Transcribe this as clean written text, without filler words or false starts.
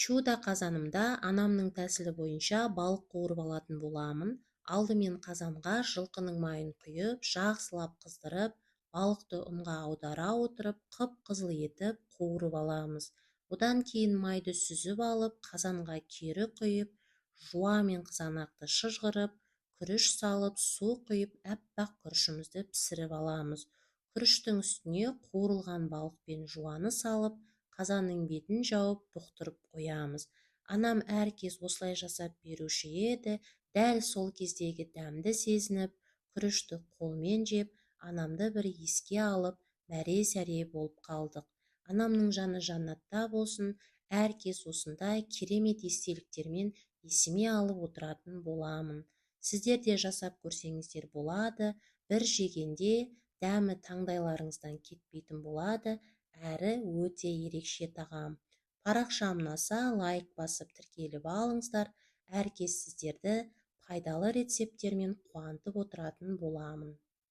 Чудо қазанымда анамның тәсілі бойынша балық қуырып алатын боламын. Алдымен қазанға жылқының майын құйып, жақсылап қыздырып, балықты ұнға аудара отырып, қып-қызыл етіп қуырып аламыз. Одан кейін майды сүзіп алып, қазанға кері құйып, жуамен қызанақты шыжғырып, күріш салып, су құйып, әппақ күрішімізді пісіріп аламыз. Күріштің үстіне қуырылған балық пен жуаны салып, қазанның бетін жауып бұқтырып қоямыз. Анам әркез осылай жасап беруші еді. Дәл сол кездегі дәмді сезініп, күрішті қолмен жеп, анамды бір еске алып, мәре-сәре болып қалдық. Анамның жаны жаннатта болсын, әркез осындай керемет естеліктермен есіме алып отыратын боламын. Сіздер де жасап көрсеңіздер болады. Бір жегенде дәмі таңдайларыңыздан кетпейтін болады, әрі өте ерекше тағам. Парақшам ұнаса, лайк басып тіркеліп алыңыздар. Әркез сіздерді пайдалы рецепттермен қуантып отыратын боламын.